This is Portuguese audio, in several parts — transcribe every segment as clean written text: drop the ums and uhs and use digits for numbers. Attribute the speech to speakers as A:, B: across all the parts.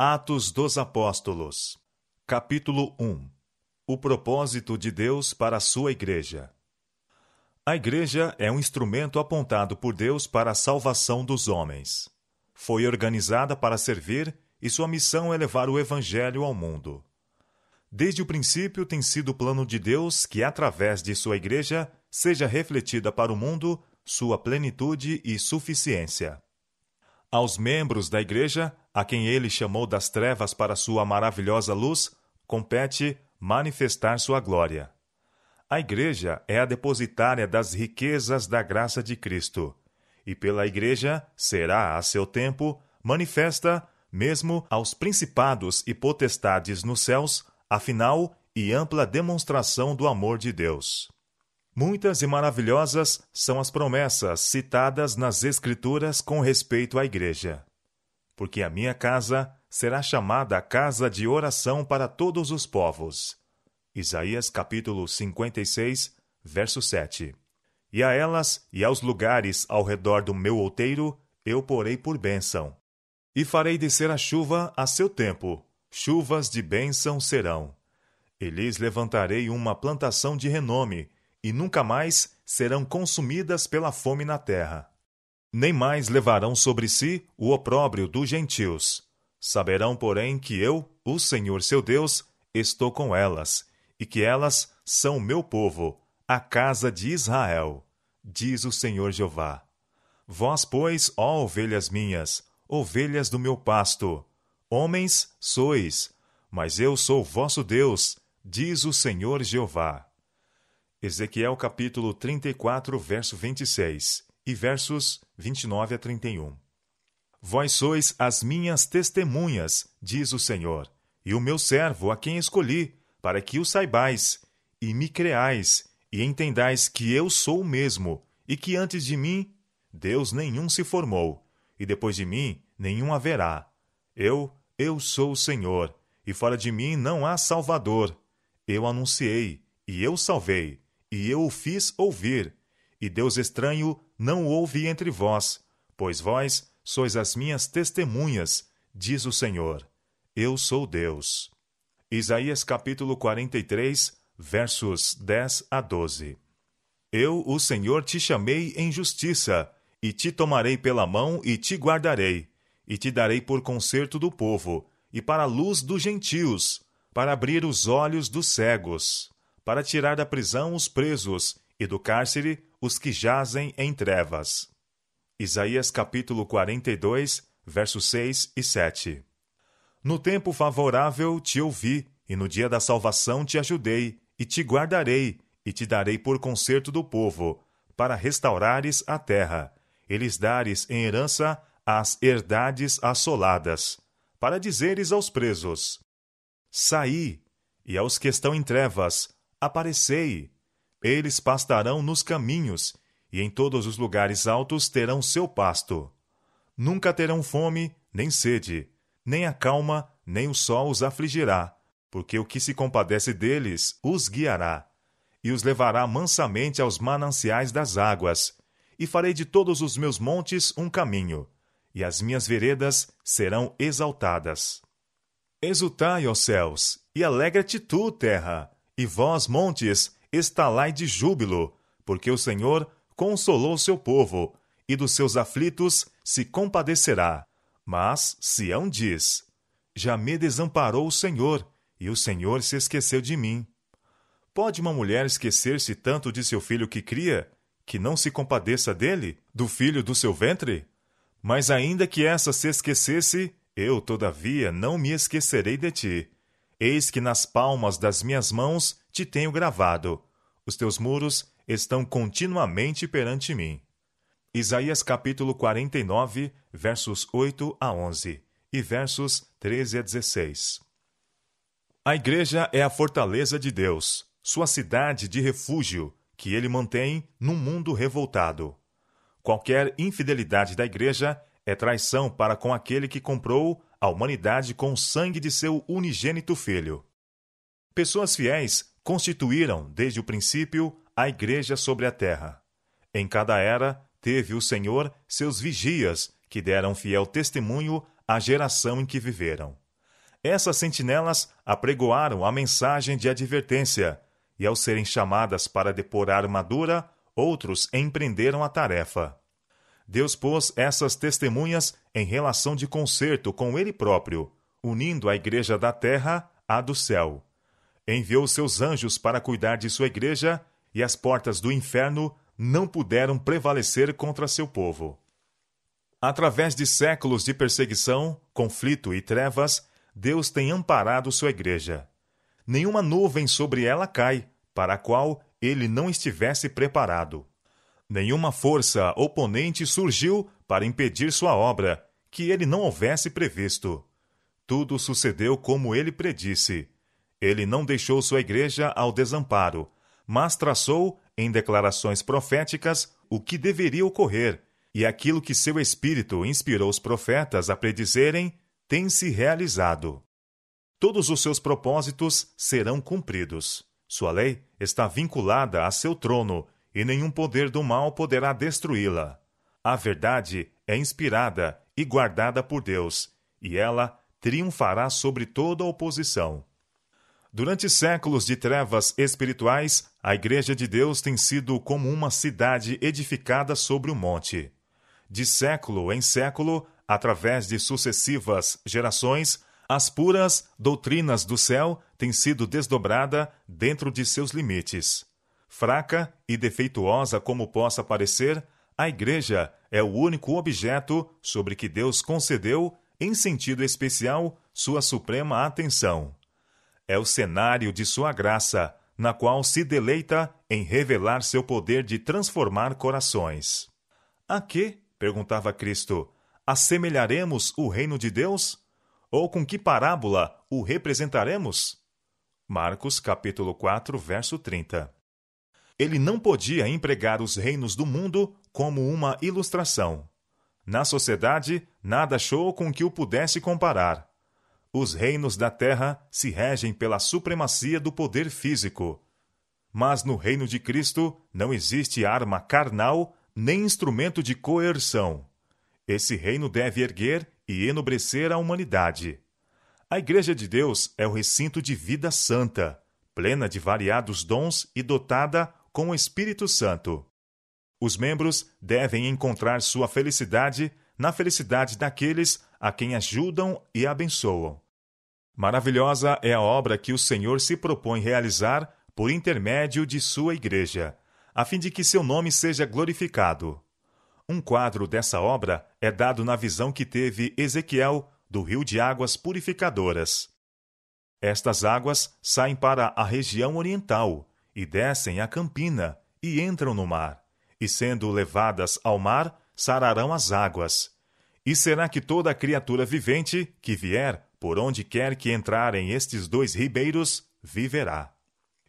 A: Atos dos Apóstolos, capítulo 1. O propósito de Deus para a sua Igreja. A Igreja é um instrumento apontado por Deus para a salvação dos homens. Foi organizada para servir e sua missão é levar o Evangelho ao mundo. Desde o princípio tem sido o plano de Deus que, através de sua Igreja, seja refletida para o mundo sua plenitude e suficiência. Aos membros da Igreja, a quem ele chamou das trevas para sua maravilhosa luz, compete manifestar sua glória. A Igreja é a depositária das riquezas da graça de Cristo, e pela Igreja será, a seu tempo, manifesta mesmo aos principados e potestades nos céus, a final e ampla demonstração do amor de Deus. Muitas e maravilhosas são as promessas citadas nas Escrituras com respeito à Igreja. Porque a minha casa será chamada casa de oração para todos os povos. Isaías capítulo 56, verso 7. E a elas e aos lugares ao redor do meu outeiro eu porei por bênção. E farei descer a chuva a seu tempo, chuvas de bênção serão. E lhes levantarei uma plantação de renome, e nunca mais serão consumidas pela fome na terra. Nem mais levarão sobre si o opróbrio dos gentios. Saberão, porém, que eu, o Senhor seu Deus, estou com elas, e que elas são meu povo, a casa de Israel, diz o Senhor Jeová. Vós, pois, ó ovelhas minhas, ovelhas do meu pasto, homens sois, mas eu sou vosso Deus, diz o Senhor Jeová. Ezequiel capítulo 34, verso 26 e versos 29 a 31. Vós sois as minhas testemunhas, diz o Senhor, e o meu servo a quem escolhi, para que o saibais, e me creais, e entendais que eu sou o mesmo, e que antes de mim Deus nenhum se formou, e depois de mim nenhum haverá. Eu sou o Senhor, e fora de mim não há Salvador. Eu anunciei, e eu salvei, e eu o fiz ouvir, e Deus estranho não houve entre vós, pois vós sois as minhas testemunhas, diz o Senhor. Eu sou Deus. Isaías capítulo 43, versos 10 a 12. Eu, o Senhor, te chamei em justiça, e te tomarei pela mão e te guardarei, e te darei por conserto do povo, e para a luz dos gentios, para abrir os olhos dos cegos, para tirar da prisão os presos, e do cárcere os que jazem em trevas. Isaías capítulo 42, versos 6 e 7. No tempo favorável te ouvi, e no dia da salvação te ajudei, e te guardarei, e te darei por conserto do povo, para restaurares a terra, e lhes dares em herança as herdades assoladas, para dizeres aos presos: saí, e aos que estão em trevas, aparecei. Eles pastarão nos caminhos, e em todos os lugares altos terão seu pasto. Nunca terão fome, nem sede, nem a calma, nem o sol os afligirá, porque o que se compadece deles os guiará, e os levará mansamente aos mananciais das águas, e farei de todos os meus montes um caminho, e as minhas veredas serão exaltadas. Exultai, ó céus, e alegra-te tu, terra, e vós, montes, estalai de júbilo, porque o Senhor consolou seu povo, e dos seus aflitos se compadecerá. Mas Sião diz: já me desamparou o Senhor, e o Senhor se esqueceu de mim. Pode uma mulher esquecer-se tanto de seu filho que cria, que não se compadeça dele, do filho do seu ventre? Mas ainda que essa se esquecesse, eu, todavia, não me esquecerei de ti. Eis que nas palmas das minhas mãos te tenho gravado. Os teus muros estão continuamente perante mim. Isaías capítulo 49, versos 8 a 11 e versos 13 a 16. A Igreja é a fortaleza de Deus, sua cidade de refúgio, que ele mantém num mundo revoltado. Qualquer infidelidade da Igreja é traição para com aquele que comprou a humanidade com o sangue de seu unigênito Filho. Pessoas fiéis constituíram, desde o princípio, a Igreja sobre a terra. Em cada era, teve o Senhor seus vigias, que deram fiel testemunho à geração em que viveram. Essas sentinelas apregoaram a mensagem de advertência, e ao serem chamadas para depor a armadura, outros empreenderam a tarefa. Deus pôs essas testemunhas em relação de concerto com Ele próprio, unindo a igreja da terra à do céu. Enviou seus anjos para cuidar de sua igreja, e as portas do inferno não puderam prevalecer contra seu povo. Através de séculos de perseguição, conflito e trevas, Deus tem amparado sua igreja. Nenhuma nuvem sobre ela cai, para a qual ele não estivesse preparado. Nenhuma força oponente surgiu para impedir sua obra, que ele não houvesse previsto. Tudo sucedeu como ele predisse. Ele não deixou sua igreja ao desamparo, mas traçou, em declarações proféticas, o que deveria ocorrer, e aquilo que seu Espírito inspirou os profetas a predizerem tem se realizado. Todos os seus propósitos serão cumpridos. Sua lei está vinculada a seu trono, e nenhum poder do mal poderá destruí-la. A verdade é inspirada e guardada por Deus, e ela triunfará sobre toda oposição. Durante séculos de trevas espirituais, a Igreja de Deus tem sido como uma cidade edificada sobre um monte. De século em século, através de sucessivas gerações, as puras doutrinas do céu têm sido desdobrada dentro de seus limites. Fraca e defeituosa como possa parecer, a Igreja é o único objeto sobre que Deus concedeu, em sentido especial, sua suprema atenção. É o cenário de sua graça, na qual se deleita em revelar seu poder de transformar corações. A que, perguntava Cristo, assemelharemos o reino de Deus? Ou com que parábola o representaremos? Marcos, capítulo 4, verso 30. Ele não podia empregar os reinos do mundo como uma ilustração. Na sociedade, nada achou com que o pudesse comparar. Os reinos da terra se regem pela supremacia do poder físico. Mas no reino de Cristo não existe arma carnal nem instrumento de coerção. Esse reino deve erguer e enobrecer a humanidade. A Igreja de Deus é o recinto de vida santa, plena de variados dons e dotada com o Espírito Santo. Os membros devem encontrar sua felicidade na felicidade daqueles a quem ajudam e abençoam. Maravilhosa é a obra que o Senhor se propõe realizar por intermédio de sua Igreja, a fim de que seu nome seja glorificado. Um quadro dessa obra é dado na visão que teve Ezequiel do rio de águas purificadoras. Estas águas saem para a região oriental e descem a campina e entram no mar, e sendo levadas ao mar, sararão as águas. E será que toda criatura vivente que vier por onde quer que entrarem estes dois ribeiros, viverá.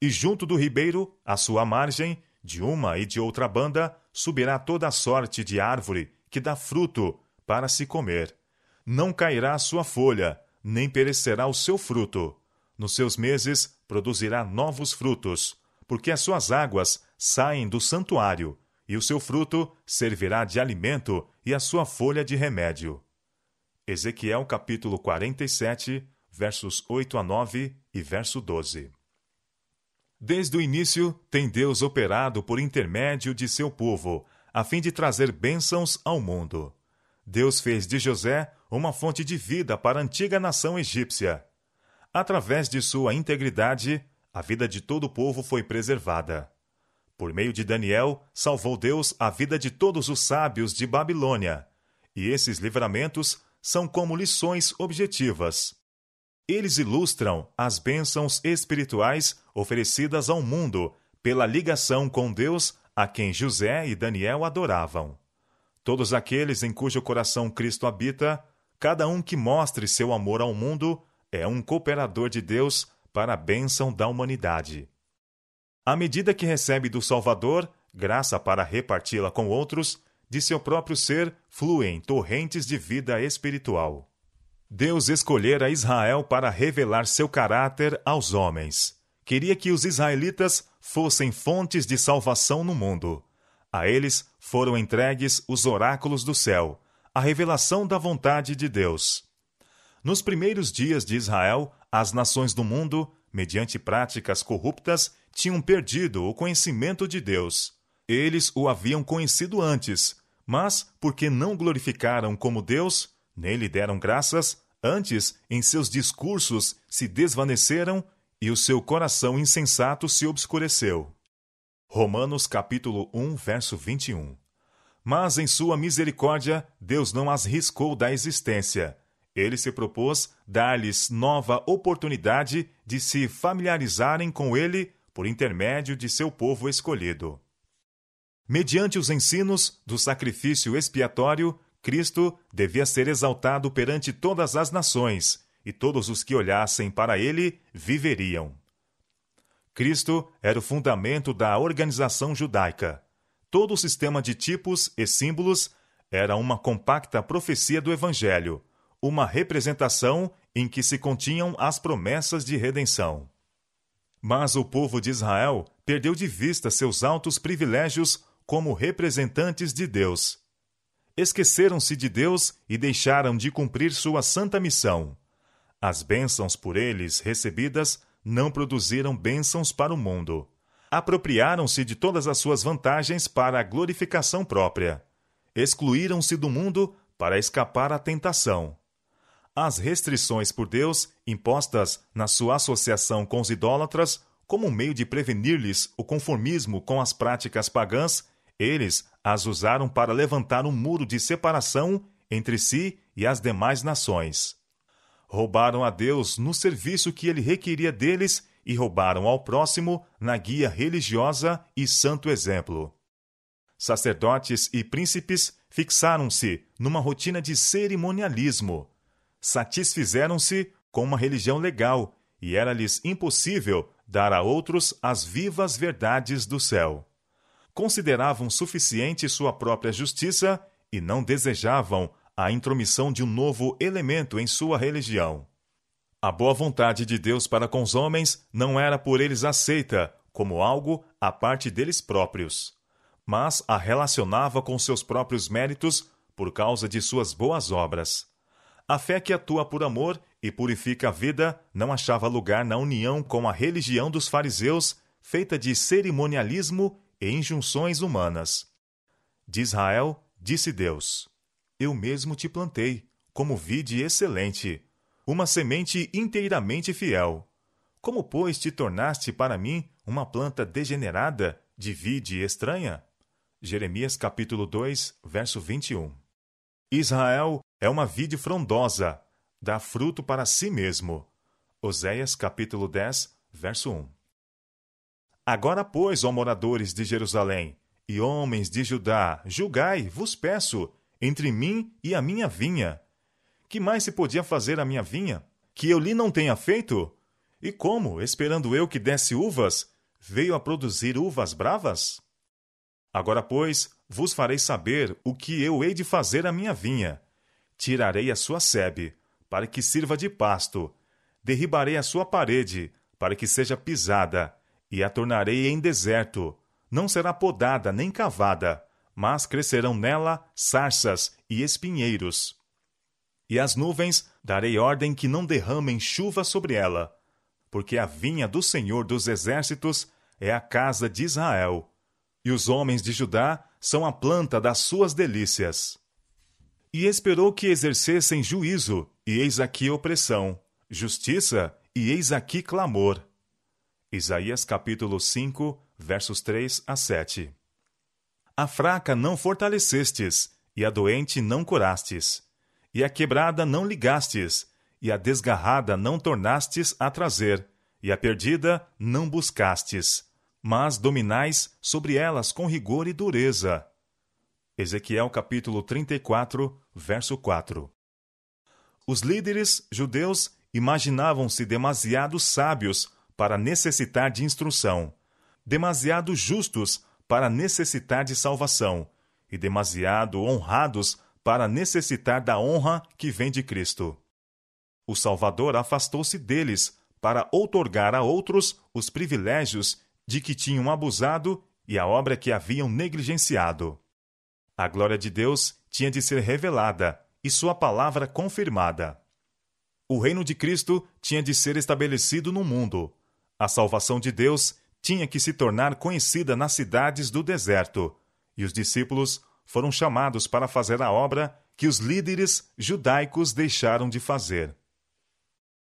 A: E junto do ribeiro, à sua margem, de uma e de outra banda, subirá toda a sorte de árvore que dá fruto para se comer. Não cairá a sua folha, nem perecerá o seu fruto. Nos seus meses produzirá novos frutos, porque as suas águas saem do santuário, e o seu fruto servirá de alimento e a sua folha de remédio. Ezequiel capítulo 47, versos 8 a 9 e verso 12. Desde o início, tem Deus operado por intermédio de seu povo, a fim de trazer bênçãos ao mundo. Deus fez de José uma fonte de vida para a antiga nação egípcia. Através de sua integridade, a vida de todo o povo foi preservada. Por meio de Daniel, salvou Deus a vida de todos os sábios de Babilônia. E esses livramentos são como lições objetivas. Eles ilustram as bênçãos espirituais oferecidas ao mundo pela ligação com Deus a quem José e Daniel adoravam. Todos aqueles em cujo coração Cristo habita, cada um que mostre seu amor ao mundo, é um cooperador de Deus para a bênção da humanidade. À medida que recebe do Salvador, graça para reparti-la com outros, de seu próprio ser fluem torrentes de vida espiritual. Deus escolhera Israel para revelar seu caráter aos homens. Queria que os israelitas fossem fontes de salvação no mundo. A eles foram entregues os oráculos do céu, a revelação da vontade de Deus. Nos primeiros dias de Israel, as nações do mundo, mediante práticas corruptas, tinham perdido o conhecimento de Deus. Eles o haviam conhecido antes, mas, porque não glorificaram como Deus, nem lhe deram graças, antes, em seus discursos, se desvaneceram e o seu coração insensato se obscureceu. Romanos capítulo 1, verso 21. Mas, em sua misericórdia, Deus não as riscou da existência. Ele se propôs dar-lhes nova oportunidade de se familiarizarem com ele por intermédio de seu povo escolhido. Mediante os ensinos do sacrifício expiatório, Cristo devia ser exaltado perante todas as nações, e todos os que olhassem para ele viveriam. Cristo era o fundamento da organização judaica. Todo o sistema de tipos e símbolos era uma compacta profecia do Evangelho, uma representação em que se continham as promessas de redenção. Mas o povo de Israel perdeu de vista seus altos privilégios como representantes de Deus. Esqueceram-se de Deus e deixaram de cumprir sua santa missão. As bênçãos por eles recebidas não produziram bênçãos para o mundo. Apropriaram-se de todas as suas vantagens para a glorificação própria. Excluíram-se do mundo para escapar à tentação. As restrições por Deus, impostas na sua associação com os idólatras, como meio de prevenir-lhes o conformismo com as práticas pagãs, eles as usaram para levantar um muro de separação entre si e as demais nações. Roubaram a Deus no serviço que ele requeria deles e roubaram ao próximo na guia religiosa e santo exemplo. Sacerdotes e príncipes fixaram-se numa rotina de cerimonialismo. Satisfizeram-se com uma religião legal e era-lhes impossível dar a outros as vivas verdades do céu. Consideravam suficiente sua própria justiça e não desejavam a intromissão de um novo elemento em sua religião. A boa vontade de Deus para com os homens não era por eles aceita como algo à parte deles próprios, mas a relacionava com seus próprios méritos por causa de suas boas obras. A fé que atua por amor e purifica a vida não achava lugar na união com a religião dos fariseus, feita de cerimonialismo e injunções humanas. De Israel, disse Deus: Eu mesmo te plantei, como vide excelente, uma semente inteiramente fiel. Como, pois, te tornaste para mim uma planta degenerada, de vide estranha? Jeremias capítulo 2, verso 21. Israel é uma vide frondosa, dá fruto para si mesmo. Oséias capítulo 10, verso 1. Agora, pois, ó moradores de Jerusalém, e homens de Judá, julgai, vos peço, entre mim e a minha vinha. Que mais se podia fazer à minha vinha, que eu lhe não tenha feito? E como, esperando eu que desse uvas, veio a produzir uvas bravas? Agora, pois, vos farei saber o que eu hei de fazer à minha vinha. Tirarei a sua sebe, para que sirva de pasto. Derribarei a sua parede, para que seja pisada, e a tornarei em deserto. Não será podada nem cavada, mas crescerão nela sarças e espinheiros. E às nuvens darei ordem que não derramem chuva sobre ela, porque a vinha do Senhor dos Exércitos é a casa de Israel, e os homens de Judá são a planta das suas delícias. E esperou que exercessem juízo, e eis aqui opressão, justiça, e eis aqui clamor. Isaías capítulo 5, versos 3 a 7. A fraca não fortalecestes, e a doente não curastes, e a quebrada não ligastes, e a desgarrada não tornastes a trazer, e a perdida não buscastes, mas dominais sobre elas com rigor e dureza. Ezequiel capítulo 34, verso 4. Os líderes judeus imaginavam-se demasiado sábios para necessitar de instrução, demasiado justos para necessitar de salvação, e demasiado honrados para necessitar da honra que vem de Cristo. O Salvador afastou-se deles para outorgar a outros os privilégios de que tinham abusado e a obra que haviam negligenciado. A glória de Deus tinha de ser revelada e sua palavra confirmada. O reino de Cristo tinha de ser estabelecido no mundo. A salvação de Deus tinha que se tornar conhecida nas cidades do deserto, e os discípulos foram chamados para fazer a obra que os líderes judaicos deixaram de fazer.